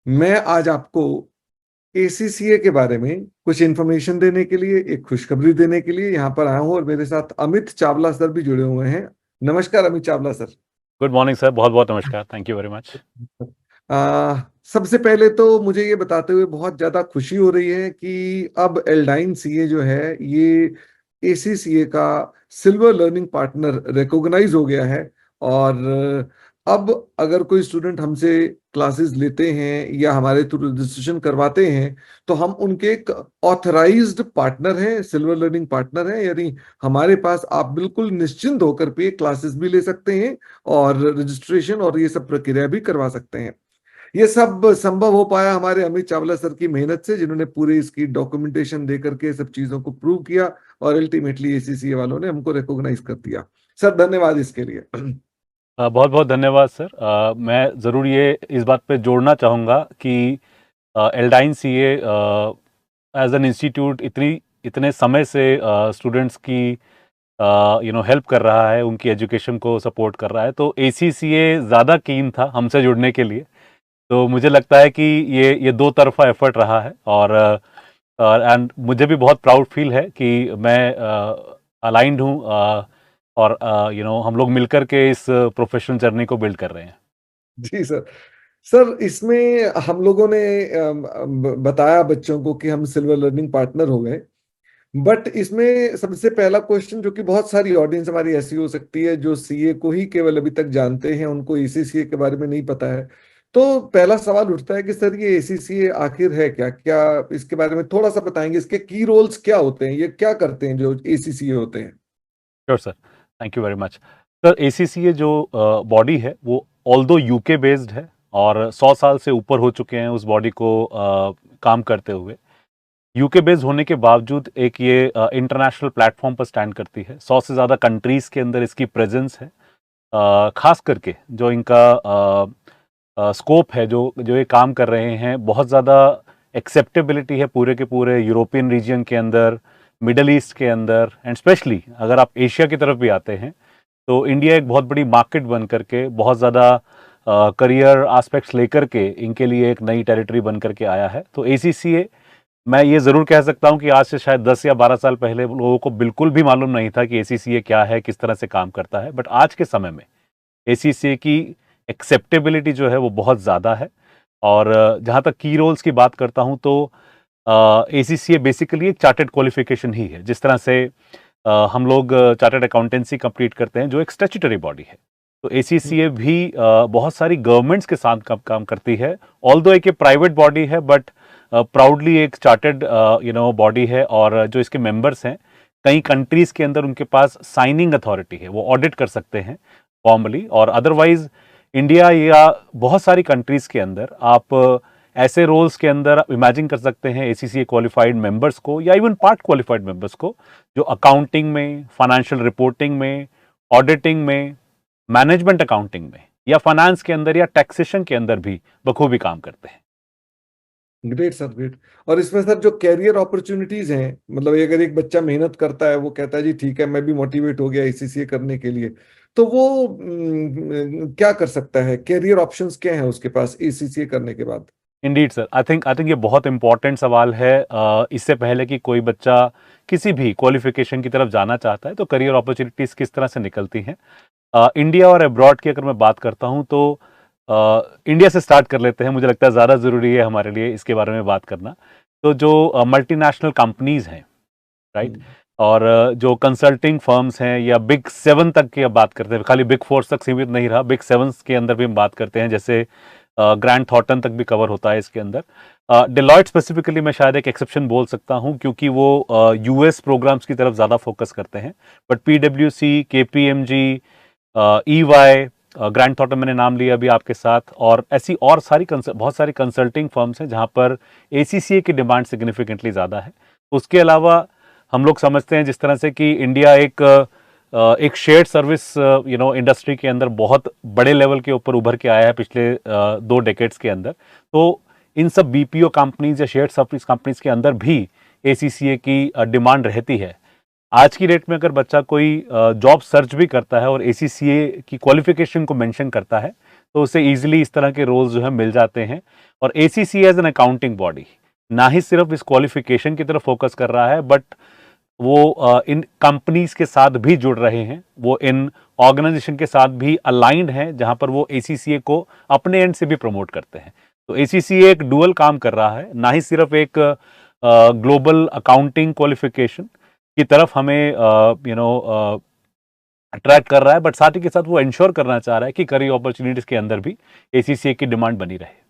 मैं आज आपको एसीसीए के बारे में कुछ इन्फॉर्मेशन देने के लिए, एक खुशखबरी देने के लिए यहाँ पर आया हूँ और मेरे साथ अमित चावला सर भी जुड़े हुए हैं। नमस्कार Amit Chawla sir. Good morning sir, बहुत बहुत नमस्कार। Thank you very much. सबसे पहले तो मुझे ये बताते हुए बहुत ज्यादा खुशी हो रही है कि अब एल्डाइन सीए जो है ये एसीसीए का सिल्वर लर्निंग पार्टनर रिकॉग्नाइज हो गया है। और अब अगर कोई स्टूडेंट हमसे क्लासेस लेते हैं या हमारे थ्रू रजिस्ट्रेशन करवाते हैं तो हम उनके एक ऑथराइज्ड पार्टनर हैं, सिल्वर लर्निंग पार्टनर हैं। यानी हमारे पास आप बिल्कुल निश्चिंत होकर के क्लासेस भी ले सकते हैं और रजिस्ट्रेशन और ये सब प्रक्रिया भी करवा सकते हैं। ये सब संभव हो पाया हमारे अमित चावला सर की मेहनत से, जिन्होंने पूरी इसकी डॉक्यूमेंटेशन दे करके सब चीजों को प्रूव किया और अल्टीमेटली एसीसीए वालों ने हमको रिकॉग्नाइज कर दिया। सर धन्यवाद इसके लिए। बहुत बहुत धन्यवाद सर। मैं ज़रूर ये इस बात पे जोड़ना चाहूँगा कि एल्डाइन सीए एज एन इंस्टीट्यूट इतने समय से स्टूडेंट्स की हेल्प कर रहा है, उनकी एजुकेशन को सपोर्ट कर रहा है। तो एसीसीए ज़्यादा कीन था हमसे जुड़ने के लिए। तो मुझे लगता है कि ये दो तरफा एफर्ट रहा है और एंड मुझे भी बहुत प्राउड फील है कि मैं अलाइंड हूँ और हम लोग मिलकर के इस प्रोफेशनल जर्नी को बिल्ड कर रहे हैं। जी सर। सर इसमें हम लोगों ने बताया बच्चों को कि हम सिल्वर लर्निंग पार्टनर हो गए। बट इसमें सबसे पहला क्वेश्चन, जो कि बहुत सारी ऑडियंस हमारी ऐसी हो सकती है जो सीए को ही केवल अभी तक जानते हैं, उनको एसीसीए के बारे में नहीं पता है। तो पहला सवाल उठता है कि सर ये एसीसीए आखिर है क्या? क्या इसके बारे में थोड़ा सा बताएंगे? इसके की रोल्स क्या होते हैं, ये क्या करते हैं जो एसीसीए होते हैं? Sure sir, thank you very much. Sir ACCA जो बॉडी है वो ऑल्दो यूके बेस्ड है और 100 साल से ऊपर हो चुके हैं उस बॉडी को काम करते हुए। यूके बेस्ड होने के बावजूद एक ये इंटरनेशनल प्लेटफॉर्म पर स्टैंड करती है। 100 से ज़्यादा कंट्रीज़ के अंदर इसकी प्रेजेंस है। खास करके जो इनका स्कोप है, जो जो ये काम कर रहे हैं, बहुत ज़्यादा एक्सेप्टेबिलिटी है पूरे के पूरे यूरोपियन रीजन के अंदर, मिडल ईस्ट के अंदर एंड स्पेशली अगर आप एशिया की तरफ भी आते हैं तो इंडिया एक बहुत बड़ी मार्केट बन करके, बहुत ज़्यादा करियर एस्पेक्ट्स लेकर के इनके लिए एक नई टेरिटरी बन करके आया है। तो एसीसीए, मैं ये ज़रूर कह सकता हूँ कि आज से शायद 10 या 12 साल पहले लोगों को बिल्कुल भी मालूम नहीं था कि एसीसीए क्या है, किस तरह से काम करता है। बट आज के समय में एसीसीए की एक्सेप्टेबिलिटी जो है वो बहुत ज़्यादा है। और जहाँ तक की रोल्स की बात करता हूँ तो एसीसीए बेसिकली एक चार्टर्ड क्वालिफिकेशन ही है। जिस तरह से हम लोग चार्टर्ड अकाउंटेंसी कंप्लीट करते हैं जो एक स्टैट्यूटरी बॉडी है, तो एसीसीए भी बहुत सारी गवर्नमेंट्स के साथ काम करती है। ऑल्दो एक प्राइवेट बॉडी है बट प्राउडली एक चार्टर्ड बॉडी है। और जो इसके मेंबर्स हैं, कई कंट्रीज के अंदर उनके पास साइनिंग अथॉरिटी है, वो ऑडिट कर सकते हैं फॉर्मली। और अदरवाइज इंडिया या बहुत सारी कंट्रीज के अंदर आप ऐसे रोल्स के अंदर इमेजिन कर सकते हैं एसीसीए क्वालिफाइड मेंबर्स को या इवन पार्ट क्वालिफाइड मेंबर्स को, जो अकाउंटिंग में, फाइनेंशियल रिपोर्टिंग में, ऑडिटिंग में, मैनेजमेंट अकाउंटिंग में या फाइनेंस के अंदर या टैक्सेशन के अंदर भी बखूबी काम करते हैं। Great sir, great. और इसमें सर जो कैरियर अपॉर्चुनिटीज हैं, मतलब अगर एक बच्चा मेहनत करता है, वो कहता है जी ठीक है मैं भी मोटिवेट हो गया एसीसीए करने के लिए, तो वो क्या कर सकता है? कैरियर ऑप्शंस क्या हैं उसके पास एसीसीए करने के बाद? इंडीड सर, आई थिंक ये बहुत इंपॉर्टेंट सवाल है। इससे पहले कि कोई बच्चा किसी भी क्वालिफिकेशन की तरफ जाना चाहता है तो करियर अपॉर्चुनिटीज किस तरह से निकलती हैं। इंडिया और अब्रॉड की अगर मैं बात करता हूं तो इंडिया से स्टार्ट कर लेते हैं। मुझे लगता है ज़्यादा ज़रूरी है हमारे लिए इसके बारे में बात करना। तो जो मल्टीनेशनल कंपनीज हैं, राइट, और जो कंसल्टिंग फर्म्स हैं या बिग सेवन तक की अब बात करते हैं, खाली बिग फोर तक सीमित नहीं रहा, बिग सेवन के अंदर भी हम बात करते हैं, जैसे ग्रैंड थॉर्टन तक भी कवर होता है इसके अंदर। डिलॉयट स्पेसिफिकली मैं शायद एक एक्सेप्शन बोल सकता हूं क्योंकि वो यूएस प्रोग्राम्स की तरफ ज़्यादा फोकस करते हैं। बट पीडब्ल्यूसी, केपीएमजी, ईवाई, ग्रैंड थॉर्टन मैंने नाम लिया अभी आपके साथ, और ऐसी और बहुत सारी कंसल्टिंग फर्म्स हैं जहां पर एसीसीए की डिमांड सिग्निफिकेंटली ज़्यादा है। उसके अलावा हम लोग समझते हैं जिस तरह से कि इंडिया एक शेयर्ड सर्विस इंडस्ट्री के अंदर बहुत बड़े लेवल के ऊपर उभर के आया है पिछले 2 डेकेड्स के अंदर। तो इन सब बीपीओ कंपनीज या शेयर्ड सर्विस कंपनीज के अंदर भी एसीसीए की डिमांड रहती है। आज की डेट में अगर बच्चा कोई जॉब सर्च भी करता है और एसीसीए की क्वालिफिकेशन को मेंशन करता है तो उसे ईजिली इस तरह के रोल्स जो है मिल जाते हैं। और ACC as an accounting body ना ही सिर्फ इस क्वालिफिकेशन की तरफ फोकस कर रहा है, बट वो इन कंपनीज के साथ भी जुड़ रहे हैं, वो इन ऑर्गेनाइजेशन के साथ भी अलाइंड हैं, जहां पर वो एसीसीए को अपने एंड से भी प्रमोट करते हैं। तो एसीसीए एक डुअल काम कर रहा है, ना ही सिर्फ एक ग्लोबल अकाउंटिंग क्वालिफिकेशन की तरफ हमें अट्रैक्ट कर रहा है, बट साथ ही के साथ वो इंश्योर करना चाह रहा है कि करियर अपॉर्चुनिटीज के अंदर भी एसीसीए की डिमांड बनी रहे।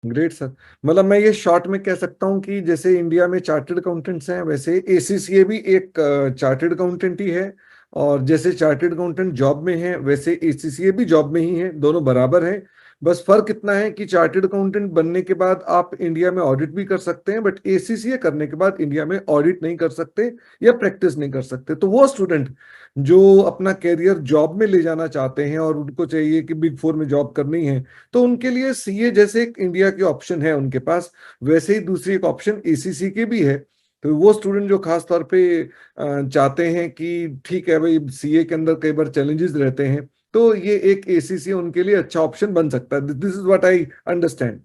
Great sir. मतलब मैं ये शॉर्ट में कह सकता हूँ कि जैसे इंडिया में चार्टर्ड अकाउंटेंट्स हैं, वैसे एसीसीए भी एक चार्टर्ड अकाउंटेंट ही है। और जैसे चार्टर्ड अकाउंटेंट जॉब में है, वैसे एसीसीए भी जॉब में ही है, दोनों बराबर हैं। बस फर्क इतना है कि चार्टर्ड अकाउंटेंट बनने के बाद आप इंडिया में ऑडिट भी कर सकते हैं, बट एसीसीए करने के बाद इंडिया में ऑडिट नहीं कर सकते या प्रैक्टिस नहीं कर सकते। तो वो स्टूडेंट जो अपना कैरियर जॉब में ले जाना चाहते हैं और उनको चाहिए कि बिग फोर में जॉब करनी है, तो उनके लिए सीए जैसे एक इंडिया की ऑप्शन है उनके पास, वैसे ही दूसरी एक ऑप्शन एसीसी की भी है। तो वो स्टूडेंट जो खास तौर पे चाहते हैं कि ठीक है भाई, सीए के अंदर कई बार चैलेंजेस रहते हैं, तो ये एक एसीसी उनके लिए अच्छा ऑप्शन बन सकता है। This is what I understand.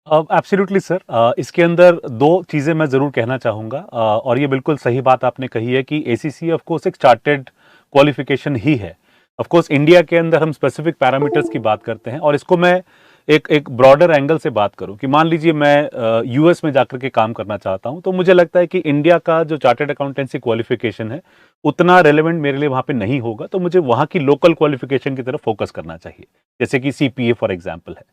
Absolutely sir, इसके अंदर दो चीजें मैं जरूर कहना चाहूंगा, और ये बिल्कुल सही बात आपने कही है कि एसीसी ऑफ कोर्स एक चार्टेड क्वालिफिकेशन ही है। ऑफ कोर्स इंडिया के अंदर हम स्पेसिफिक पैरामीटर्स की बात करते हैं, और इसको मैं एक ब्रॉडर एंगल से बात करूं कि मान लीजिए मैं यूएस में जाकर के काम करना चाहता हूं, तो मुझे लगता है कि इंडिया का जो चार्टेड अकाउंटेंसी क्वालिफिकेशन है उतना रेलेवेंट मेरे लिए वहां पे नहीं होगा, तो मुझे वहां की लोकल क्वालिफिकेशन की तरफ फोकस करना चाहिए, जैसे कि सीपीए फॉर एग्जाम्पल है।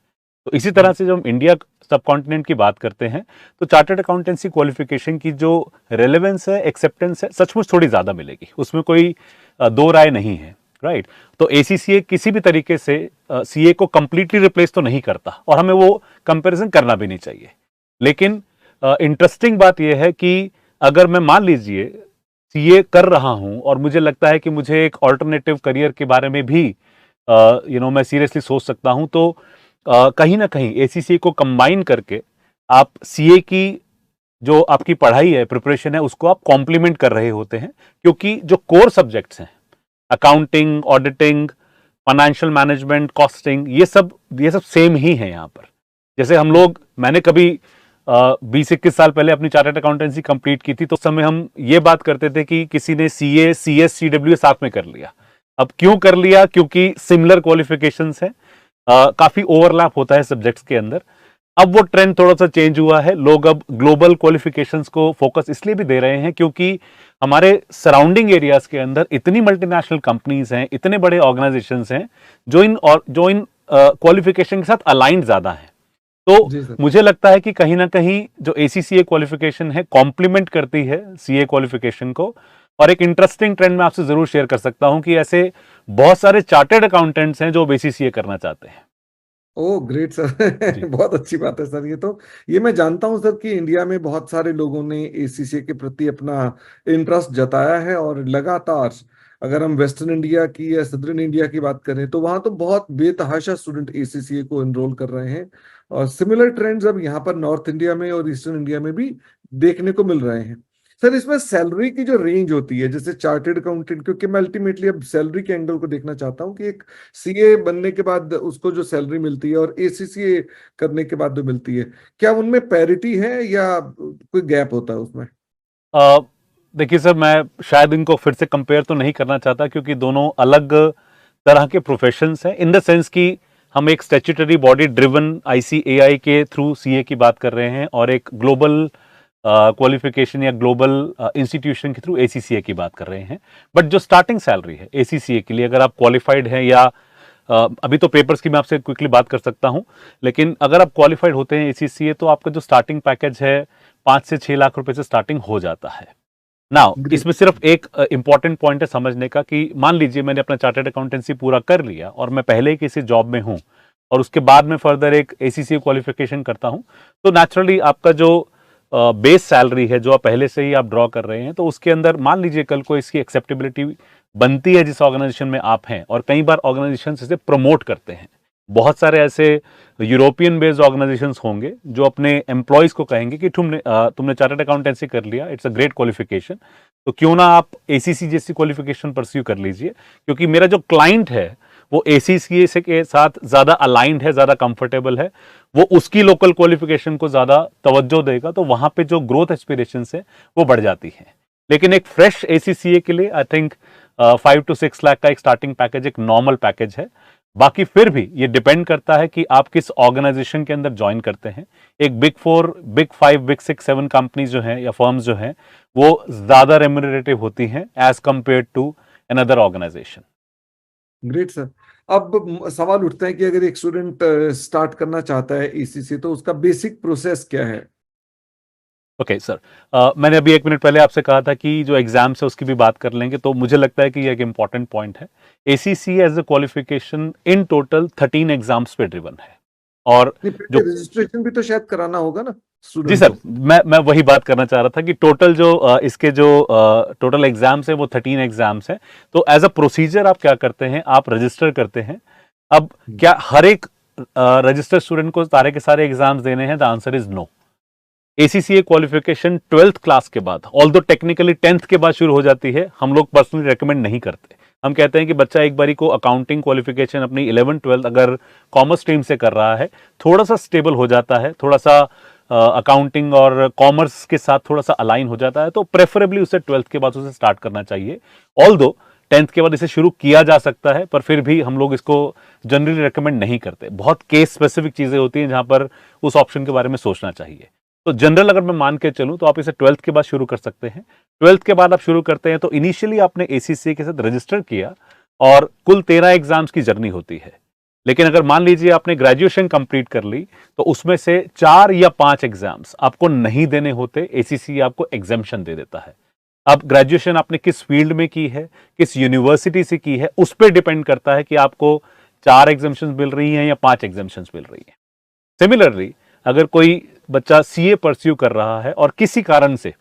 तो इसी तरह से जब हम इंडिया सब कॉन्टिनेंट की बात करते हैं, तो चार्टर्ड अकाउंटेंसी क्वालिफिकेशन की जो रेलेवेंस है, एक्सेप्टेंस है, सचमुच थोड़ी ज्यादा मिलेगी, उसमें कोई दो राय नहीं है, राइट। तो एसीसीए किसी भी तरीके से सीए को कंप्लीटली रिप्लेस तो नहीं करता, और हमें वो कंपैरिजन करना भी नहीं चाहिए। लेकिन इंटरेस्टिंग बात यह है कि अगर मैं मान लीजिए सीए कर रहा हूं और मुझे लगता है कि मुझे एक ऑल्टरनेटिव करियर के बारे में भी मैं सीरियसली सोच सकता हूं, तो कहीं ना कहीं एसीसी को कंबाइन करके आप सीए की जो आपकी पढ़ाई है, प्रिपरेशन है, उसको आप कॉम्प्लीमेंट कर रहे होते हैं, क्योंकि जो कोर सब्जेक्ट्स हैं, accounting, auditing, financial management, costing, ये सब सेम ही है यहाँ पर। जैसे हम लोग, मैंने कभी 20-21 साल पहले अपनी चार्टर्ड अकाउंटेंसी कंप्लीट की थी, तो उस समय हम ये बात करते थे कि किसी ने सीए, सीएस, सीडब्ल्यू साथ में कर लिया। अब क्यों कर लिया? क्योंकि सिमिलर क्वालिफिकेशंस हैं, काफी ओवरलैप होता है सब्जेक्ट्स के अंदर। अब वो ट्रेंड थोड़ा सा चेंज हुआ है, लोग अब ग्लोबल क्वालिफिकेशंस को फोकस इसलिए भी दे रहे हैं क्योंकि हमारे सराउंडिंग एरियाज के अंदर इतनी मल्टीनेशनल कंपनीज हैं, इतने बड़े ऑर्गेनाइजेशंस हैं जो इन क्वालिफिकेशन के साथ अलाइंड ज्यादा हैं। तो मुझे लगता है कि कहीं ना कहीं जो एसीसीए क्वालिफिकेशन है कॉम्प्लीमेंट करती है सीए क्वालिफिकेशन को। और एक इंटरेस्टिंग ट्रेंड मैं आपसे जरूर शेयर कर सकता हूं कि ऐसे बहुत सारे चार्टर्ड अकाउंटेंट्स हैं जो एसीसीए करना चाहते हैं। ओ ग्रेट सर। बहुत अच्छी बात है सर। ये मैं जानता हूं सर कि इंडिया में बहुत सारे लोगों ने एसीसीए के प्रति अपना इंटरेस्ट जताया है, और लगातार अगर हम वेस्टर्न इंडिया की या सदर्न इंडिया की बात करें, तो वहां तो बहुत बेतहाशा स्टूडेंट एसीसीए को एनरोल कर रहे हैं। और सिमिलर ट्रेंड्स अब यहाँ पर नॉर्थ इंडिया में और ईस्टर्न इंडिया में भी देखने को मिल रहे हैं। सर इसमें सैलरी की जो रेंज होती है, जैसे चार्टेड अकाउंटेंट, क्योंकि मैं अल्टीमेटली अब सैलरी के एंगल को देखना चाहता हूँ कि एक सीए बनने के बाद उसको जो सैलरी मिलती है और एसीसीए करने के बाद जो मिलती है, क्या उनमें पैरिटी है या कोई गैप होता है उसमें? देखिए सर, मैं शायद इनको फिर से कंपेयर तो नहीं करना चाहता, क्योंकि दोनों अलग तरह के प्रोफेशंस हैं, इन द सेंस कि हम एक स्टैट्यूटरी बॉडी ड्रिवन आईसीएआई के थ्रू सीए की बात कर रहे हैं, और एक ग्लोबल क्वालिफिकेशन या ग्लोबल इंस्टीट्यूशन के थ्रू एसीसीए की बात कर रहे हैं। बट जो स्टार्टिंग सैलरी है एसीसीए के लिए, अगर आप क्वालिफाइड हैं या अभी तो पेपर्स की मैं आपसे क्विकली बात कर सकता हूं, लेकिन अगर आप क्वालिफाइड होते हैं एसीसीए, तो आपका जो स्टार्टिंग पैकेज है 5 से 6 लाख रुपए से स्टार्टिंग हो जाता है। नाउ इसमें सिर्फ एक इंपॉर्टेंट पॉइंट है समझने का कि मान लीजिए मैंने अपना चार्टर्ड अकाउंटेंसी पूरा कर लिया और मैं पहले ही किसी जॉब में हूं, और उसके बाद में फर्दर एक एसीसीए क्वालिफिकेशन करता हूं, तो नेचुरली आपका जो बेस सैलरी है जो आप पहले से ही आप ड्रॉ कर रहे हैं, तो उसके अंदर मान लीजिए कल को इसकी एक्सेप्टेबिलिटी बनती है जिस ऑर्गेनाइजेशन में आप हैं, और कई बार ऑर्गेनाइजेशन इसे प्रमोट करते हैं। बहुत सारे ऐसे यूरोपियन बेस्ड ऑर्गेनाइजेशंस होंगे जो अपने एम्प्लॉयज को कहेंगे कि तुमने चार्टर्ड अकाउंटेंसी कर लिया, इट्स अ ग्रेट क्वालिफिकेशन, तो क्यों ना आप एसीसी जैसी क्वालिफिकेशन परस्यू कर लीजिए, क्योंकि मेरा जो क्लाइंट है वो ACCA से के साथ ज़्यादा अलाइंड है, ज़्यादा कंफर्टेबल है, वो उसकी लोकल क्वालिफिकेशन को ज़्यादा तवज्जो देगा, तो वहाँ पे जो ग्रोथ एस्पिरेशंस है वो बढ़ जाती हैं। लेकिन एक फ्रेश ACCA के लिए आई थिंक 5 to 6 लाख का एक स्टार्टिंग पैकेज एक नॉर्मल पैकेज है। बाकी फिर भी ये डिपेंड करता है कि आप किस ऑर्गेनाइजेशन के अंदर ज्वाइन करते हैं। एक बिग 4, बिग 5, बिग 6, 7 कंपनीज जो हैं या फर्म्स जो हैं वो ज़्यादा रेम्यूनरेटिव होती हैं as compare to another organisation. Great sir. अब सवाल उठता है कि अगर एक स्टूडेंट स्टार्ट करना चाहता है एसीसी, तो उसका बेसिक प्रोसेस क्या है? ओके सर, मैंने अभी 1 मिनट पहले आपसे कहा था कि जो एग्जाम्स है उसकी भी बात कर लेंगे, तो मुझे लगता है कि ये एक इंपॉर्टेंट पॉइंट है। ACC as a qualification in total 13 exams पे ड्रिवन है। और नहीं, जो पहले रजिस्ट्रेशन भी तो शायद कराना होगा ना जी स्टूडेंट सर, को? मैं वही बात करना चाह रहा था कि टोटल जो इसके जो टोटल एग्जाम्स है वो 13 एग्जाम्स हैं। तो एज अ प्रोसीजर आप क्या करते हैं, आप रजिस्टर करते हैं। अब क्या हर एक रजिस्टर्ड स्टूडेंट को सारे के सारे एग्जाम्स देने हैं? The answer is no. ACCA qualification 12th class के बाद, ऑल्दो टेक्निकली 10th के बाद शुरू हो जाती है, हम लोग पर्सनली रेकमेंड नहीं करते। हम कहते हैं कि बच्चा एक बारी को अकाउंटिंग क्वालिफिकेशन अपनी 11th 12th अगर कॉमर्स स्ट्रीम से कर रहा है, थोड़ा सा स्टेबल हो जाता है, थोड़ा सा अकाउंटिंग और कॉमर्स के साथ थोड़ा सा अलाइन हो जाता है, तो प्रेफरेबली उसे 12th के बाद उसे स्टार्ट करना चाहिए। ऑल्दो 10th के बाद इसे शुरू किया जा सकता है, पर फिर भी हम लोग इसको जनरली रेकमेंड नहीं करते। बहुत केस स्पेसिफिक चीजें होती हैं जहां पर उस ऑप्शन के बारे में सोचना चाहिए। तो जनरल अगर मैं मान के चलूं तो आप इसे 12th के बाद शुरू कर सकते हैं। 12th के बाद आप शुरू करते हैं तो इनिशियली आपने ACCA के साथ रजिस्टर किया और कुल 13 एग्जाम्स की जर्नी होती है। लेकिन अगर मान लीजिए आपने ग्रेजुएशन कंप्लीट कर ली तो उसमें से 4 या 5 एग्जाम्स आपको नहीं देने होते, ACCA आपको एग्जेम्पशन दे देता है। अब ग्रेजुएशन आपने किस फील्ड में की है, किस यूनिवर्सिटी से की है, उस पर डिपेंड करता है कि आपको 4 एग्जेम्पशन मिल रही हैं या 5 एग्जेम्पशन मिल रही हैं। सिमिलरली अगर कोई बच्चा CA परस्यू कर रहा है और किसी कारण से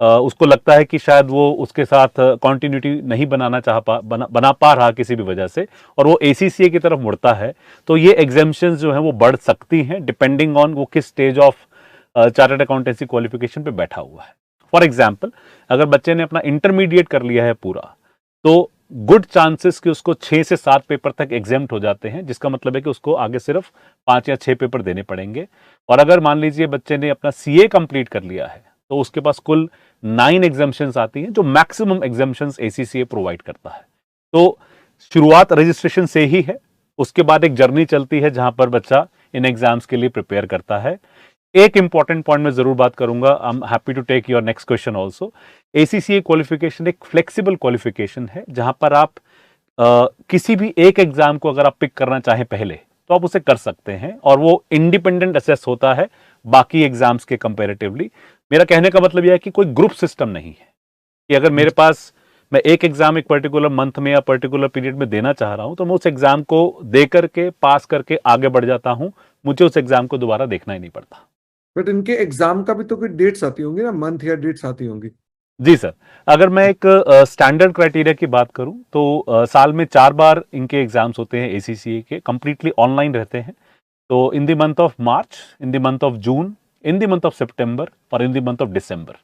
उसको लगता है कि शायद वो उसके साथ कॉन्टिन्यूटी नहीं बना पा रहा किसी भी वजह से, और वो ACCA की तरफ मुड़ता है, तो ये एग्जेम्पशंस जो हैं वो बढ़ सकती हैं डिपेंडिंग ऑन वो किस stage of chartered accountancy qualification पे बैठा हुआ है। फॉर एग्जाम्पल, अगर बच्चे ने अपना इंटरमीडिएट कर लिया है पूरा, तो गुड चांसेस कि उसको 6 से 7 पेपर तक एग्जेम्प्ट हो जाते हैं, जिसका मतलब है कि उसको आगे सिर्फ 5 या 6 पेपर देने पड़ेंगे। और अगर मान लीजिए बच्चे ने अपना CA कंप्लीट कर लिया है तो उसके पास कुल 9 एग्जाम्शंस आती हैं, जो मैक्सिमम एग्जाम्शंस ACCA प्रोवाइड करता है। तो शुरुआत रजिस्ट्रेशन से ही है, उसके बाद एक जर्नी चलती है जहां पर बच्चा इन एग्जाम्स के लिए प्रिपेयर करता है। एक इंपॉर्टेंट पॉइंट में जरूर बात करूंगा, I am happy to take your next question also. ACCA qualification एक फ्लेक्सिबल क्वालिफिकेशन है जहां पर आप किसी भी एक एग्जाम को अगर आप पिक करना चाहें पहले तो आप उसे कर सकते हैं, और वो इंडिपेंडेंट असेस होता है बाकी एग्जाम्स के कंपैरेटिवली। मेरा कहने का मतलब यह है कि कोई ग्रुप सिस्टम नहीं है कि अगर मेरे पास मैं एक एग्जाम एक पर्टिकुलर मंथ में या पर्टिकुलर पीरियड में देना चाह रहा हूं तो मैं उस एग्जाम को दे करके पास करके आगे बढ़ जाता हूं, मुझे उस एग्जाम को दोबारा देखना ही नहीं पड़ता। बट इनके एग्जाम का भी तो कोई डेट्स आती होंगी ना, मंथ या डेट्स आती होंगी? जी सर, अगर मैं एक स्टैंडर्ड क्राइटेरिया की बात करूं तो साल में 4 बार इनके एग्जाम्स होते हैं ACCA के, कंप्लीटली ऑनलाइन रहते हैं। तो in the month of March, in the month of June, in the month of September और in the month of December,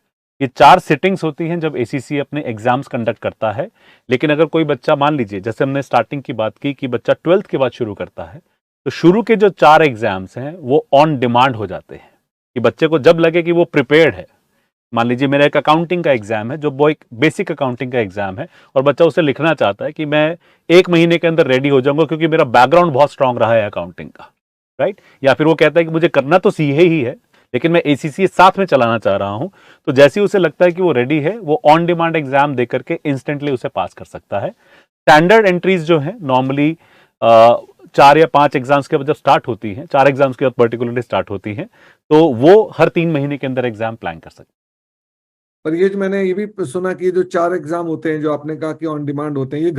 ये 4 सिटिंग्स होती हैं जब ACCA अपने एग्जाम्स कंडक्ट करता है। लेकिन अगर कोई बच्चा, मान लीजिए जैसे हमने स्टार्टिंग की बात की कि बच्चा 12th के बाद शुरू करता है, तो शुरू के जो 4 एग्जाम्स हैं वो ऑन डिमांड हो जाते हैं कि बच्चे को जब लगे कि वो प्रिपेयर्ड है। मान लीजिए मेरा एक अकाउंटिंग का एग्जाम है, जो वो एक बेसिक अकाउंटिंग का एग्जाम है, और बच्चा उसे लिखना चाहता है कि मैं 1 महीने के अंदर रेडी हो जाऊंगा क्योंकि मेरा बैकग्राउंड बहुत स्ट्रांग रहा है अकाउंटिंग का, राइट? या फिर वो कहता है कि मुझे करना तो CA ही है लेकिन मैं ACCA साथ में चलाना चाह रहा हूं, तो जैसे ही उसे लगता है कि वो रेडी है, वो ऑन डिमांड एग्जाम देकर के इंस्टेंटली उसे पास कर सकता है। स्टैंडर्ड एंट्रीज जो है नॉर्मली 4 या 5 एग्जाम्स के बाद जब स्टार्ट होती हैं, 4 एग्जाम्स के बाद पर्टिकुलरली स्टार्ट होती हैं, तो वो हर 3 महीने के अंदर एग्जाम प्लान कर सकते हैं। और ये जो मैंने ये भी सुना कि ये जो 4 एग्जाम होते हैं जो आपने कहा कि ऑन डिमांड होते हैं, ये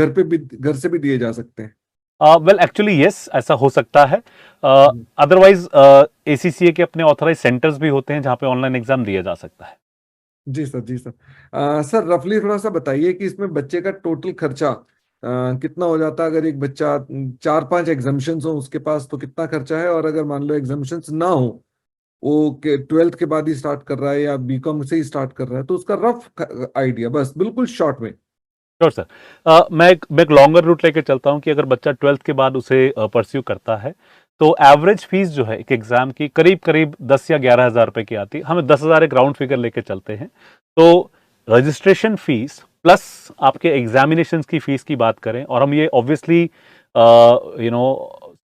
घर से भी दिए जा सकते हैं? वेल एक्चुअली यस, ऐसा हो सकता है। हम्म। अदरवाइज ACCA के अपने ऑथराइज सेंटर्स भी होते हैं जहां पे ऑनलाइन एग्जाम दिया जा सकता है। जी सर, जी सर। सर रफली थोड़ा सा बताइए कि इसमें बच्चे का टोटल खर्चा कितना हो जाता है? अगर एक बच्चा 4-5 एग्जाम्शंस हो उसके पास तो कितना खर्चा है? और अगर मान लो एग्जाम्शंस ना हो, वो के 12th के बाद ही स्टार्ट कर रहा है या बीकॉम से ही स्टार्ट कर रहा है, तो उसका रफ आइडिया बस बिल्कुल शॉर्ट में। Sure sir. मैं एक लॉन्गर रूट लेके चलता हूँ कि अगर बच्चा 12th के बाद उसे परस्यू करता है तो एवरेज फीस जो है एक एग्जाम की करीब करीब 10 या 11 हज़ार रुपए की आती है। हमें 10 हज़ार एक राउंड फिगर लेके चलते हैं। तो रजिस्ट्रेशन फीस प्लस आपके एग्जामिनेशन की फीस की बात करें और हम ये ऑब्वियसली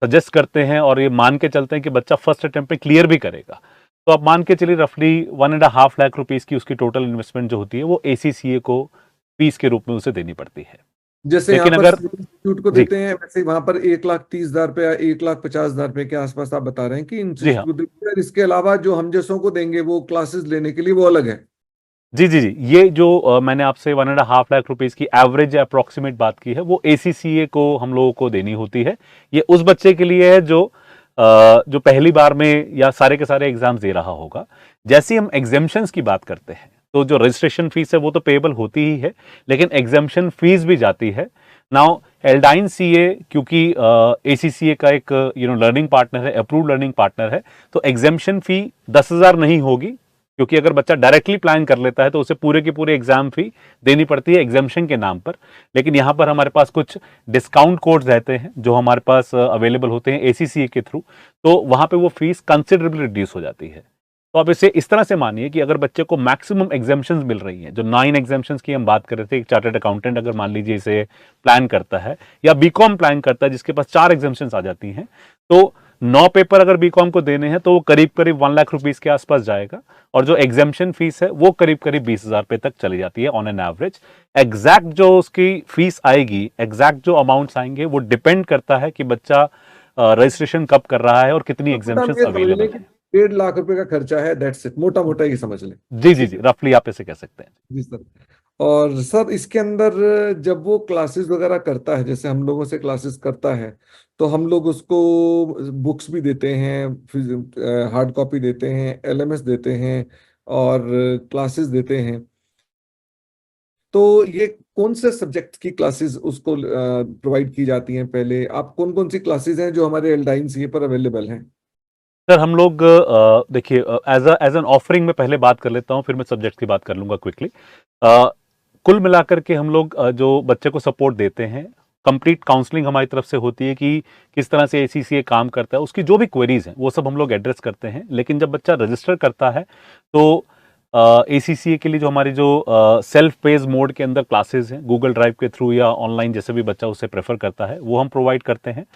सजेस्ट करते हैं और ये मान के चलते हैं कि बच्चा फर्स्ट अटेम्प्ट में क्लियर भी करेगा, तो आप मान के चलिए रफली 1.5 लाख रुपीज की उसकी टोटल इन्वेस्टमेंट जो होती है वो ACCA को फीस के रूप में उसे देनी पड़ती है। जैसे यहाँ लेकिन पर अगर इंस्टीट्यूट को जी देते हैं, वैसे वहां पर 1,30,000 रुपया, 1,50,000 रुपये के आसपास आप बता रहे हैं कि जी हाँ इंस्टीट्यूट को देते हैं, और इसके अलावा जो हम जैसों को देंगे वो क्लासेस लेने के लिए वो अलग है। जी जी जी, ये जो मैंने आपसे 1.5 लाख रुपीज की एवरेज अप्रोक्सीमेट बात की है वो ACCA को हम लोगों को देनी होती है। ये उस बच्चे के लिए है जो पहली बार में या सारे के सारे एग्जाम्स दे रहा होगा। जैसे ही हम एग्जेम्पशंस की बात करते हैं तो जो रजिस्ट्रेशन फीस है वो तो पेएबल होती ही है, लेकिन एग्जेम्पशन फीस भी जाती है। नाउ एल्डाइन CA क्योंकि ACCA का एक लर्निंग पार्टनर है, अप्रूव्ड लर्निंग पार्टनर है, तो एग्जेम्पशन फी 10,000 नहीं होगी, क्योंकि अगर बच्चा डायरेक्टली प्लान कर लेता है तो उसे पूरे की पूरे एग्जाम फी देनी पड़ती है एग्जामेशन के नाम पर। लेकिन यहाँ पर हमारे पास कुछ डिस्काउंट कोड्स रहते हैं जो हमारे पास अवेलेबल होते हैं ACCA के थ्रू, तो वहां पे वो फीस कंसिडरेबली रिड्यूस हो जाती है। तो आप इसे इस तरह से मानिए कि अगर बच्चे को मैक्सिमम एग्जामेशंस मिल रही हैं, जो 9 एग्जामेशंस की हम बात कर रहे थे, एक चार्टर्ड अकाउंटेंट अगर मान लीजिए इसे प्लान करता है या बीकॉम प्लान करता है जिसके पास 4 एग्जामेशंस आ जाती हैं, तो 9 पेपर अगर बीकॉम को देने हैं तो वो करीब करीब 1 लाख रुपीस के आसपास जाएगा, और जो एग्जामेशन फीस है वो करीब करीब 20,000 रुपए तक चली जाती है ऑन एन एवरेज। एग्जैक्ट जो उसकी फीस आएगी, एग्जैक्ट जो अमाउंट्स आएंगे वो डिपेंड करता है कि बच्चा रजिस्ट्रेशन कब कर रहा है और कितनी मोटा हम एग्जामेशंस ये समझ अवेलेबल लें कि हैं। 1.5 लाख रुपए का खर्चा है, दैट्स इट, मोटा मोटा ये समझ लें। जी जी जी, रफली आप इसे कह सकते हैं। जी सर। और सर इसके अंदर जब वो क्लासेस वगैरह करता है, जैसे हम लोगों से क्लासेस करता है, तो हम लोग उसको बुक्स भी देते हैं, हार्ड कॉपी देते हैं, LMS देते हैं, और क्लासेस देते हैं। तो ये कौन से सब्जेक्ट की क्लासेस उसको प्रोवाइड की जाती हैं? पहले आप कौन कौन सी क्लासेस हैं जो हमारे एल्डाइन सीए पर अवेलेबल हैं? सर हम लोग देखिए एज एन ऑफरिंग में पहले बात कर लेता हूँ, फिर मैं सब्जेक्ट की बात कर लूंगा क्विकली। कुल मिलाकर के हम लोग जो बच्चे को सपोर्ट देते हैं, कंप्लीट काउंसलिंग हमारी तरफ से होती है कि किस तरह से ACCA काम करता है, उसकी जो भी क्वेरीज हैं वो सब हम लोग एड्रेस करते हैं। लेकिन जब बच्चा रजिस्टर करता है तो ACCA के लिए जो हमारी जो सेल्फ पेज मोड के अंदर क्लासेस हैं, गूगल ड्राइव के थ्रू या ऑनलाइन जैसे भी बच्चा उसे प्रेफर करता है, वो हम प्रोवाइड करते हैं।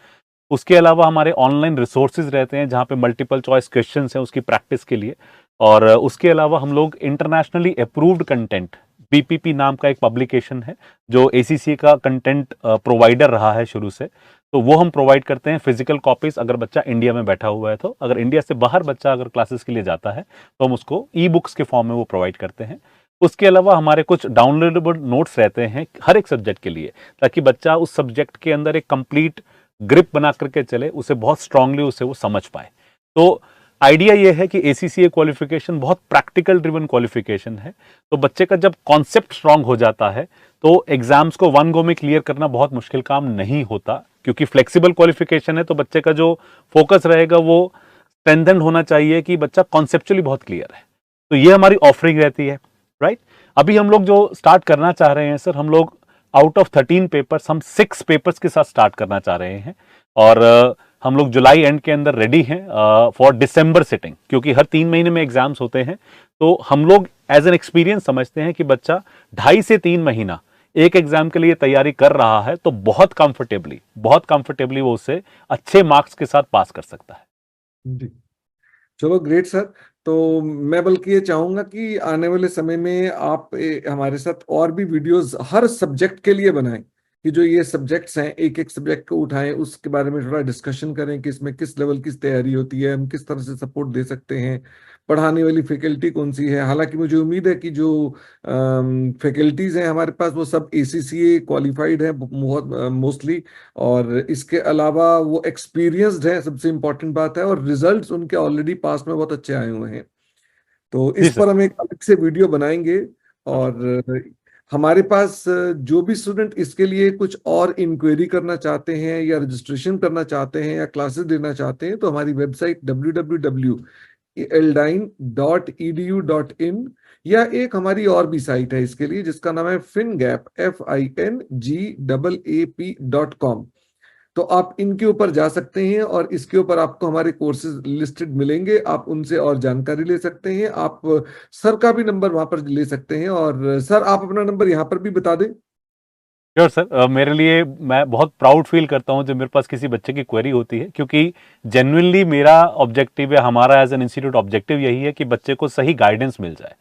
उसके अलावा हमारे ऑनलाइन रिसोर्सेज रहते हैं जहाँ पे मल्टीपल चॉइस क्वेश्चंस हैं उसकी प्रैक्टिस के लिए। और उसके अलावा हम लोग इंटरनेशनली अप्रूव्ड कंटेंट, BPP नाम का एक पब्लिकेशन है जो ACCA का कंटेंट प्रोवाइडर रहा है शुरू से, तो वो हम प्रोवाइड करते हैं फिजिकल कॉपीज अगर बच्चा इंडिया में बैठा हुआ है तो। अगर इंडिया से बाहर बच्चा अगर क्लासेस के लिए जाता है तो हम उसको ई-बुक्स के फॉर्म में वो प्रोवाइड करते हैं। उसके अलावा हमारे कुछ डाउनलोडेबल नोट्स रहते हैं हर एक सब्जेक्ट के लिए, ताकि बच्चा उस सब्जेक्ट के अंदर एक कंप्लीट ग्रिप बना करके चले, उसे बहुत स्ट्रांगली उसे वो समझ पाए। तो आइडिया ये है कि ACCA क्वालिफिकेशन बहुत प्रैक्टिकल ड्रिवन क्वालिफिकेशन है, तो बच्चे का जब कॉन्सेप्ट स्ट्रांग हो जाता है तो एग्जाम्स को वन गो में क्लियर करना बहुत मुश्किल काम नहीं होता, क्योंकि फ्लेक्सिबल क्वालिफिकेशन है तो बच्चे का जो फोकस रहेगा वो स्ट्रेंथेंड होना चाहिए कि बच्चा कॉन्सेप्चुअली बहुत क्लियर है। तो ये हमारी ऑफरिंग रहती है, राइट। अभी हम लोग जो स्टार्ट करना चाह रहे हैं सर, हम लोग आउट ऑफ 13 पेपर्स हम 6 पेपर्स के साथ स्टार्ट करना चाह रहे हैं, और हम लोग जुलाई एंड के अंदर रेडी हैं फॉर दिसंबर सिटिंग, क्योंकि हर 3 महीने में एग्जाम्स होते हैं। तो हम लोग एज एन एक्सपीरियंस समझते हैं कि बच्चा 2.5 से 3 महीना एक एग्जाम के लिए तैयारी कर रहा है तो बहुत कंफर्टेबली वो उसे अच्छे मार्क्स के साथ पास कर सकता है। जी, चलो ग्रेट सर। तो मैं बल्कि ये चाहूंगा कि आने वाले समय में आप हमारे साथ और भी वीडियोस हर सब्जेक्ट के लिए बनाएं, कि जो ये सब्जेक्ट्स हैं एक एक सब्जेक्ट को उठाएं, उसके बारे में थोड़ा डिस्कशन करें कि इसमें किस लेवल की तैयारी होती है, हम किस तरह से सपोर्ट दे सकते हैं, पढ़ाने वाली फैकल्टी कौन सी है। हालांकि मुझे उम्मीद है कि जो फैकल्टीज हैं हमारे पास वो सब ACCA क्वालिफाइड है बहुत मोस्टली, और इसके अलावा वो एक्सपीरियंस्ड है, सबसे इम्पोर्टेंट बात है, और रिजल्ट्स उनके ऑलरेडी पास में बहुत अच्छे आए हुए हैं। तो जी इस सर। पर हम एक अलग से वीडियो बनाएंगे। और हमारे पास जो भी स्टूडेंट इसके लिए कुछ और इंक्वायरी करना चाहते हैं या रजिस्ट्रेशन करना चाहते हैं या क्लासेस देना चाहते हैं, तो हमारी वेबसाइट www.eldine.edu.in या एक हमारी और भी साइट है इसके लिए जिसका नाम है FinGap FINGAAP.com। तो आप इनके ऊपर जा सकते हैं और इसके ऊपर आपको हमारे कोर्सेज लिस्टेड मिलेंगे, आप उनसे और जानकारी ले सकते हैं। आप सर का भी नंबर वहां पर ले सकते हैं, और सर आप अपना नंबर यहाँ पर भी बता दें। श्योर सर, मेरे लिए मैं बहुत प्राउड फील करता हूं जब मेरे पास किसी बच्चे की क्वेरी होती है, क्योंकि जेन्युइनली मेरा ऑब्जेक्टिव है, हमारा एज एन इंस्टीट्यूट ऑब्जेक्टिव यही है कि बच्चे को सही गाइडेंस मिल जाए।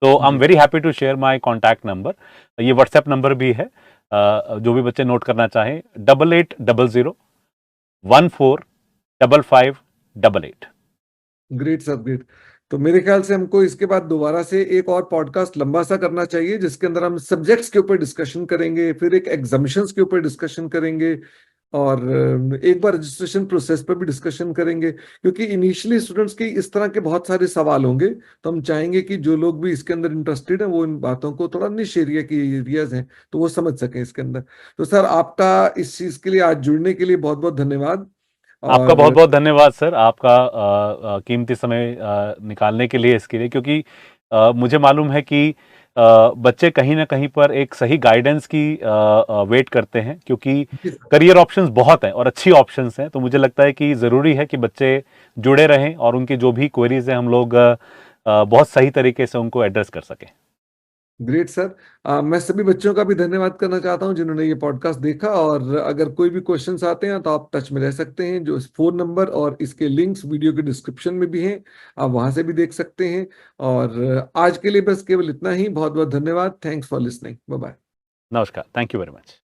तो I am very happy to share my contact number. ये व्हाट्सएप नंबर भी है, जो भी बच्चे नोट करना चाहें, 8800145588। Great sir, great. तो मेरे ख्याल से हमको इसके बाद दोबारा से एक और पॉडकास्ट लंबा सा करना चाहिए जिसके अंदर हम सब्जेक्ट्स के ऊपर डिस्कशन करेंगे, फिर एक एग्जामिशंस के ऊपर डिस्कशन करेंगे, और एक बार रजिस्ट्रेशन प्रोसेस पर भी डिस्कशन करेंगे, क्योंकि इनिशियली स्टूडेंट्स के इस तरह के बहुत सारे सवाल होंगे। तो हम चाहेंगे कि जो लोग भी इसके अंदर इंटरेस्टेड हैं वो इन बातों को, थोड़ा निश एरिया की एरियाज हैं तो वो समझ सकें इसके अंदर। तो सर आपका इस चीज के लिए, आज जुड़ने के लिए बहुत बहुत धन्यवाद। आपका बहुत और बहुत धन्यवाद सर, आपका कीमती समय निकालने के लिए, इसके लिए, क्योंकि मुझे मालूम है कि बच्चे कहीं ना कहीं पर एक सही गाइडेंस की वेट करते हैं, क्योंकि करियर ऑप्शंस बहुत हैं और अच्छी ऑप्शंस हैं। तो मुझे लगता है कि ज़रूरी है कि बच्चे जुड़े रहें और उनकी जो भी क्वेरीज हैं हम लोग बहुत सही तरीके से उनको एड्रेस कर सकें। Great sir. मैं सभी बच्चों का भी धन्यवाद करना चाहता हूं जिन्होंने ये पॉडकास्ट देखा, और अगर कोई भी क्वेश्चंस आते हैं तो आप टच में रह सकते हैं। जो फोन नंबर और इसके लिंक्स वीडियो के डिस्क्रिप्शन में भी हैं, आप वहां से भी देख सकते हैं। और आज के लिए बस केवल इतना ही। बहुत बहुत धन्यवाद। Thanks for listening. Bye bye. नमस्कार, थैंक यू वेरी मच।